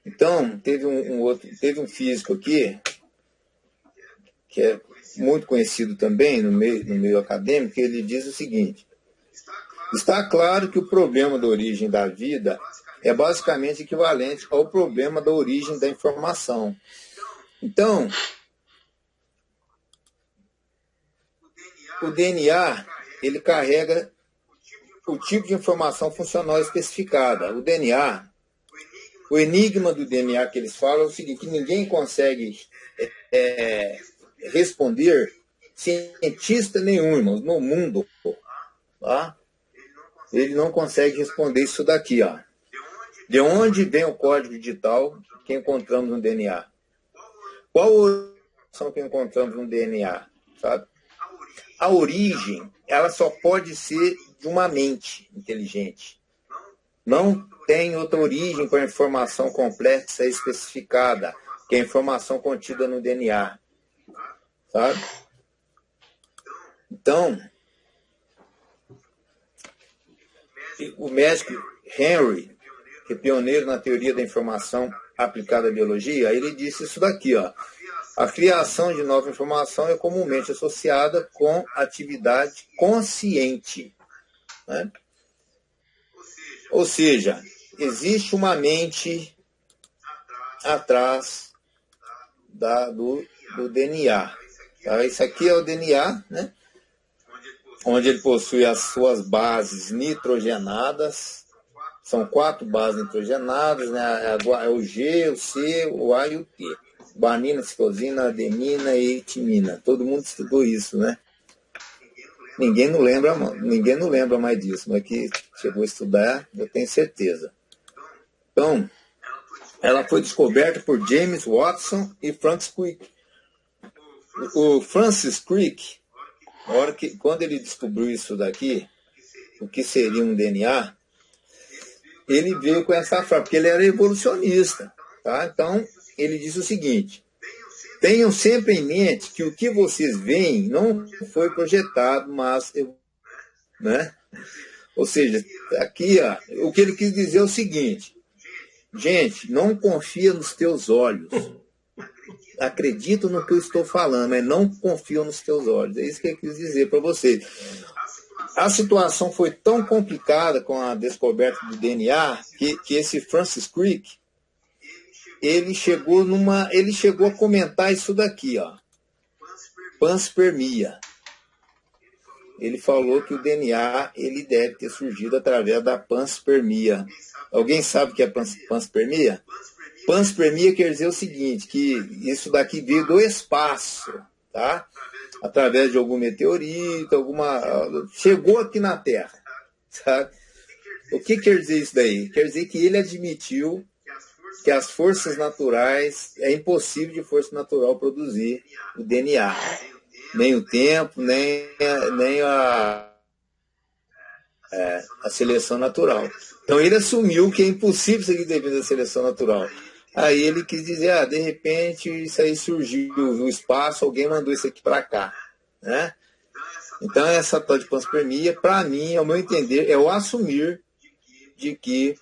Então, teve um físico aqui, que é muito conhecido também no meio acadêmico, que ele diz o seguinte: está claro que o problema da origem da vida é basicamente equivalente ao problema da origem da informação. Então, o DNA, ele carrega o tipo de informação funcional especificada. O DNA, o enigma do DNA que eles falam é o seguinte: que ninguém consegue responder, cientista nenhum, irmãos, no mundo, tá? Ele não consegue responder isso daqui, ó. De onde vem o código digital que encontramos no DNA? Qual oração que encontramos no DNA? Sabe? A origem, ela só pode ser de uma mente inteligente. Não tem outra origem com a informação complexa e especificada, que é a informação contida no DNA. Sabe? Então, o médico Henry, que é pioneiro na teoria da informação aplicada à biologia, ele disse isso daqui, ó: a criação de nova informação é comumente associada com atividade consciente. Né? Ou seja, existe uma mente atrás do DNA. Tá? Isso aqui é o DNA, né? Onde ele possui as suas bases nitrogenadas. São 4 bases nitrogenadas, né? É o G, o C, o A e o T. Guanina, citosina, adenina e timina. Todo mundo estudou isso, né? Ninguém não lembra mais disso, mas que chegou a estudar, eu tenho certeza. Então, ela foi descoberta por James Watson e Francis Crick. O Francis Crick, quando ele descobriu isso daqui, o que seria um DNA, ele veio com essa frase, porque ele era evolucionista. Tá? Então, ele disse o seguinte: tenham sempre em mente que o que vocês veem não foi projetado, mas... Né? Ou seja, aqui o que ele quis dizer é o seguinte: gente, não confia nos teus olhos. Acredita no que eu estou falando, mas não confia nos teus olhos. É isso que ele quis dizer para vocês. A situação foi tão complicada com a descoberta do DNA que esse Francis Crick, ele chegou a comentar isso daqui, ó, panspermia. Ele falou que o DNA ele deve ter surgido através da panspermia. Alguém sabe o que é panspermia? Panspermia quer dizer o seguinte, que isso daqui veio do espaço, tá? Através de algum meteorito, chegou aqui na Terra, sabe? O que quer dizer isso daí? Quer dizer que ele admitiu que as forças naturais, é impossível de força natural produzir o DNA. Nem o tempo, nem a seleção natural. Então ele assumiu que é impossível seguir devido à seleção natural. Aí ele quis dizer, de repente isso aí surgiu no espaço, alguém mandou isso aqui para cá. Né? Então essa tal de panspermia, para mim, ao meu entender, é o assumir de que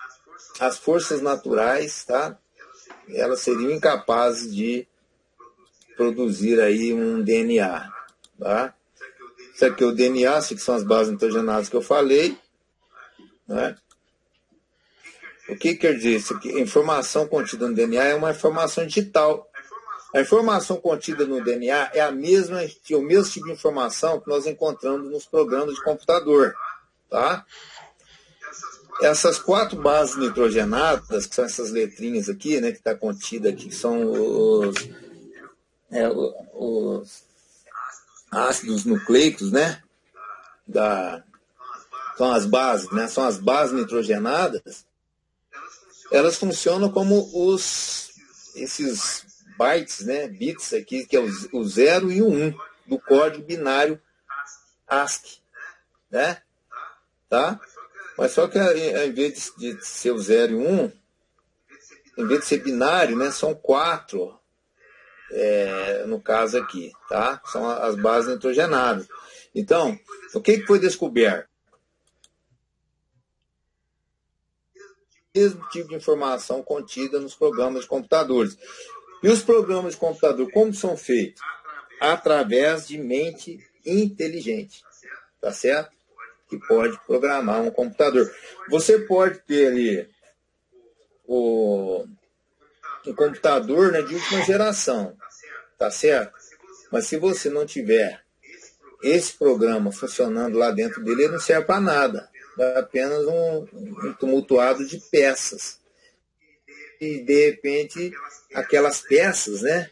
as forças naturais, tá, elas seriam incapazes de produzir aí um DNA. Tá? Isso aqui é o DNA, isso aqui são as bases nitrogenadas que eu falei. Né? O que quer dizer isso aqui? A informação contida no DNA é uma informação digital. A informação contida no DNA é o mesmo tipo de informação que nós encontramos nos programas de computador. Tá? Essas 4 bases nitrogenadas, que são essas letrinhas aqui, né, que está contida aqui, que são os ácidos nucleicos, né? São as bases, né? São as bases nitrogenadas. Elas funcionam como esses bytes, né? Bits aqui, que é o 0 e o 1 do código binário ASCII, né? Tá? Mas só que em vez de ser o 0 e o 1, em vez de ser binário, né? São 4. No caso aqui, tá? São as bases nitrogenadas. Então, o que foi descoberto? O mesmo tipo de informação contida nos programas de computadores. E os programas de computador, como são feitos? Através de mente inteligente, tá certo? Que pode programar um computador. Você pode ter ali um computador, né, de última geração, tá certo? Mas se você não tiver esse programa funcionando lá dentro dele, ele não serve para nada. É apenas um tumultuado de peças. E, de repente, aquelas peças, né,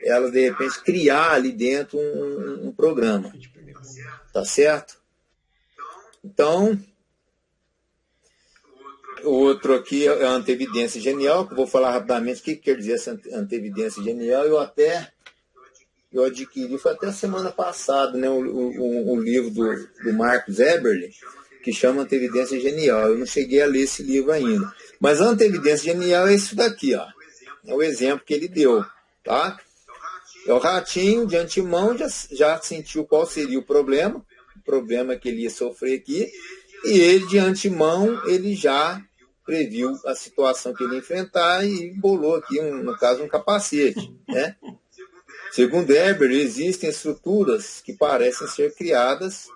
elas, de repente, criar ali dentro um programa. Tá certo? Então, o outro aqui é a antevidência genial, que eu vou falar rapidamente o que quer dizer essa antevidência genial. Eu adquiri, foi até semana passada, né, um livro do Marcus Eberle, que chama Antevidência Genial. Eu não cheguei a ler esse livro ainda. Mas a antevidência genial é isso daqui, ó. É o exemplo que ele deu, tá? É o ratinho, de antemão, já sentiu qual seria o problema que ele ia sofrer aqui, e ele, de antemão, ele já previu a situação que ele ia enfrentar e bolou aqui, no caso, um capacete, né? Segundo Eber, existem estruturas que parecem ser criadas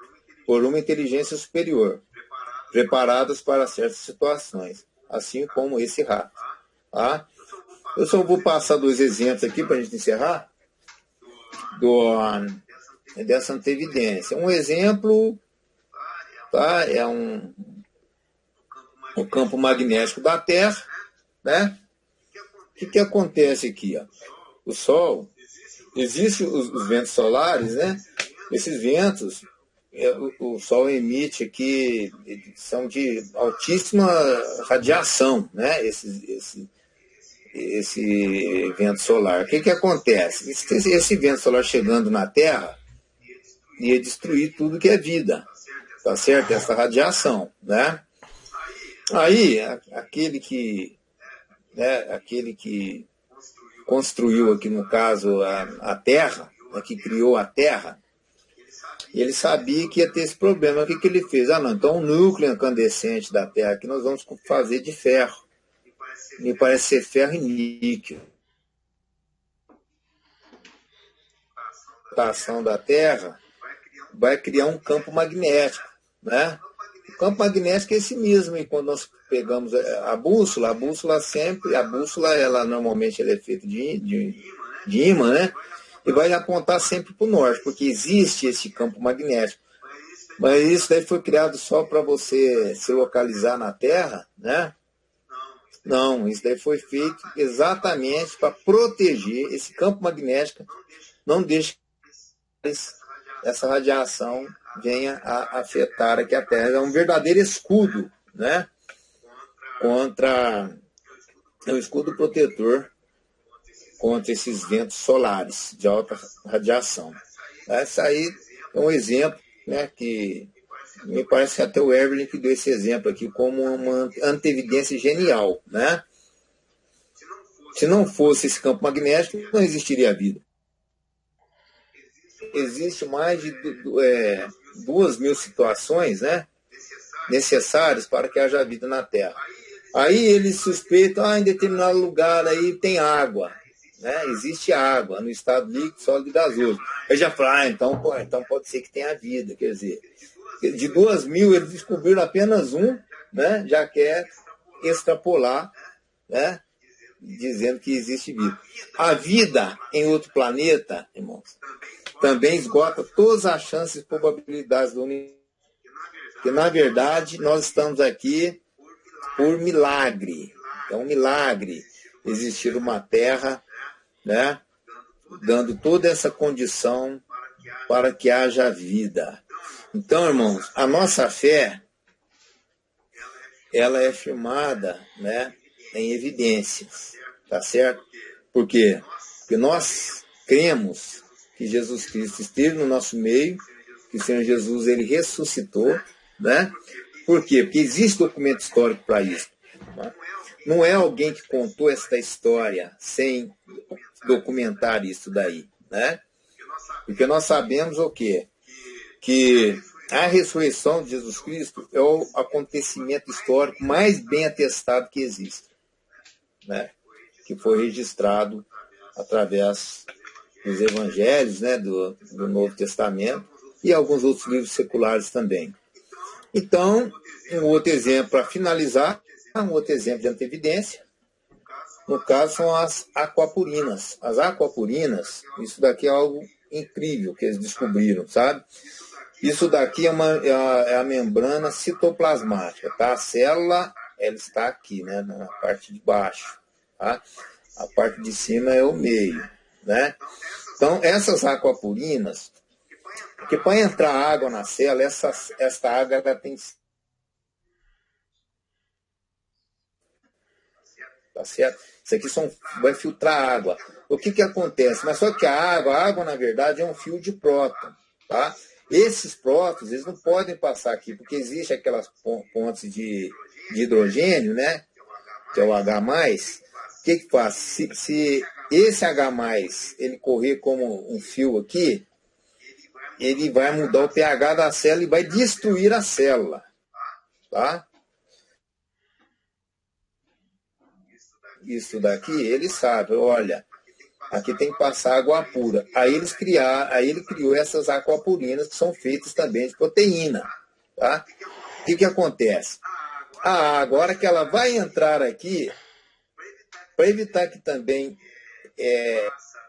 por uma inteligência superior, preparadas para certas situações, assim como esse rato. Tá? Eu só vou passar 2 exemplos aqui para a gente encerrar dessa antevidência. Um exemplo, tá, é o campo magnético da Terra, né? O que acontece aqui? Ó? O Sol, existem os ventos solares, né? Esses ventos, o Sol emite aqui, são de altíssima radiação, né? esse vento solar. O que acontece? Esse vento solar chegando na Terra ia destruir tudo que é vida, tá certo? Essa radiação, né? Aí, aquele que construiu aqui, no caso, a Terra, né, que criou a Terra, ele sabia que ia ter esse problema. O que ele fez? Não, então o núcleo incandescente da Terra aqui nós vamos fazer de ferro. Me parece ser ferro e níquel. A ação da Terra vai criar um campo magnético, né? O campo magnético é esse mesmo, e quando nós pegamos a bússola ela normalmente ela é feita de ímã, né? E vai apontar sempre para o norte, porque existe esse campo magnético. Mas isso daí foi criado só para você se localizar na Terra, né? Não, isso daí foi feito exatamente para proteger esse campo magnético, não deixe que essa radiação venha a afetar aqui a Terra. É um verdadeiro escudo, né? É um escudo protetor contra esses ventos solares de alta radiação. Essa aí é um exemplo, né, que me parece que até o Evelyn que deu esse exemplo aqui como uma antevidência genial, né? Se não fosse esse campo magnético, não existiria vida. Existe mais de 2.000 situações, né, necessárias para que haja vida na Terra. Aí eles suspeitam, em determinado lugar aí tem água, né? Existe água no estado líquido, sólido e gasoso. Aí já fala, então pode ser que tenha vida. Quer dizer, de 2.000 eles descobriram apenas um, né? Já quer extrapolar, né? Dizendo que existe vida. A vida em outro planeta, irmãos, também esgota todas as chances e probabilidades do universo. Porque, na verdade, nós estamos aqui por milagre. É um milagre existir uma Terra, né, dando toda essa condição para que haja vida. Então, irmãos, a nossa fé, ela é firmada, né, em evidências, tá certo? Por quê? Porque nós cremos que Jesus Cristo esteve no nosso meio, que o Senhor Jesus, ele ressuscitou, né? Por quê? Porque existe documento histórico para isso. Né? Não é alguém que contou esta história sem documentar isso daí, né? Porque nós sabemos o quê? Que a ressurreição de Jesus Cristo é o acontecimento histórico mais bem atestado que existe, né? Que foi registrado através dos evangelhos, né? do Novo Testamento e alguns outros livros seculares também. Então, um outro exemplo para finalizar, um outro exemplo de antevidência, no caso são as aquapurinas. As aquapurinas, isso daqui é algo incrível que eles descobriram, sabe? Isso daqui é a membrana citoplasmática, tá? A célula, ela está aqui, né, na parte de baixo, tá? A parte de cima é o meio, né? Então, essas aquapurinas, porque para entrar água na célula, essa água ela tem... Tá certo? Isso aqui vai filtrar água. O que acontece? Mas só que a água, na verdade, é um fio de próton, tá? Esses prótons, eles não podem passar aqui, porque existe aquelas pontes de hidrogênio, né? Que é o H+. O que faz? Se esse H+, ele correr como um fio aqui, ele vai mudar o pH da célula e vai destruir a célula, tá? Isso daqui, ele sabe, olha, aqui tem que passar água pura. Aí ele criou essas aquapurinas que são feitas também de proteína, tá? O que acontece? A água, a hora que ela vai entrar aqui, para evitar que também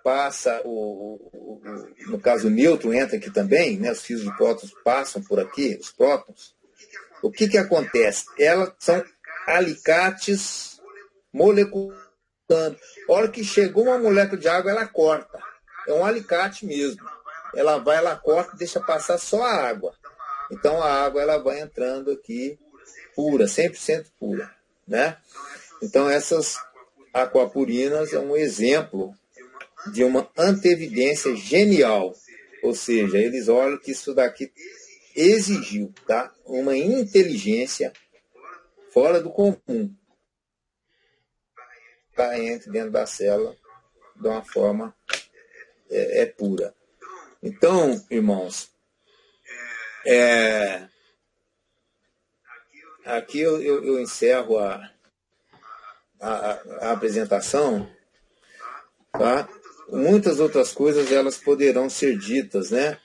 passa no caso o nêutron entra aqui também, né? Os fios de prótons passam por aqui, os prótons. O que acontece? Elas são alicates moleculares. A hora que chegou uma molécula de água, ela corta. É um alicate mesmo. Ela corta e deixa passar só a água. Então a água ela vai entrando aqui pura, 100% pura, né? Então essas aquapurinas é um exemplo de uma antevidência genial. Ou seja, eles olham que isso daqui exigiu, tá, uma inteligência fora do comum para entrar dentro da célula de uma forma pura. Então, irmãos, aqui eu encerro a apresentação, tá? Muitas outras coisas elas poderão ser ditas, né?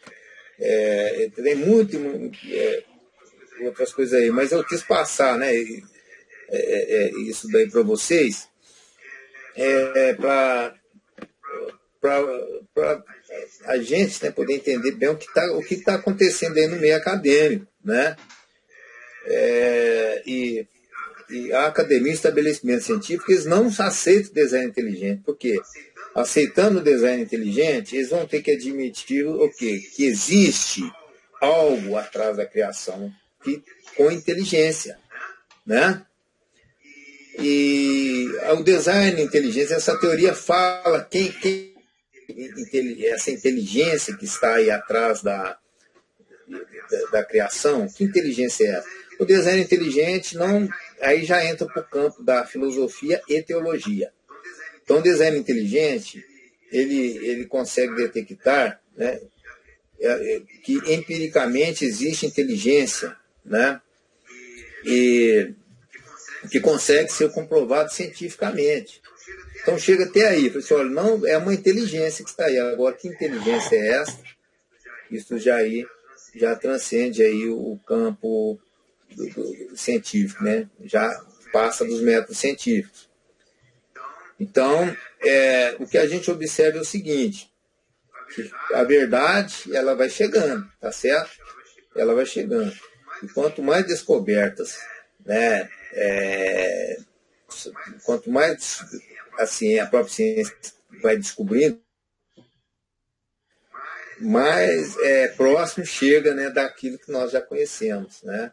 Tem outras coisas aí, mas eu quis passar, né? Isso daí para vocês, para a gente, né, poder entender bem o que tá acontecendo aí no meio acadêmico, né? E a academia e estabelecimento científico, eles não aceitam o design inteligente. Por quê? Aceitando o design inteligente, eles vão ter que admitir o quê? Que existe algo atrás da criação com inteligência, né? E o design inteligente, essa teoria fala essa inteligência que está aí atrás da criação, que inteligência é essa? O design inteligente aí já entra para o campo da filosofia e teologia. Então, o design inteligente, ele consegue detectar, né, que empiricamente existe inteligência, né, e que consegue ser comprovado cientificamente. Então, chega até aí, fala assim, olha, não é uma inteligência que está aí. Agora, que inteligência é essa? Isso já transcende aí o campo do científico, né? Já passa dos métodos científicos. Então, o que a gente observa é o seguinte, que a verdade, ela vai chegando, tá certo? Ela vai chegando. E quanto mais descobertas, né, quanto mais assim, a própria ciência vai descobrindo, mais próximo chega, né, daquilo que nós já conhecemos, né?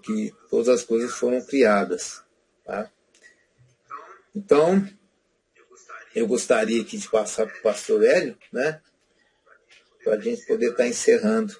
Que todas as coisas foram criadas, tá? Então, eu gostaria aqui de passar para o pastor Hélio, né, para a gente poder estar encerrando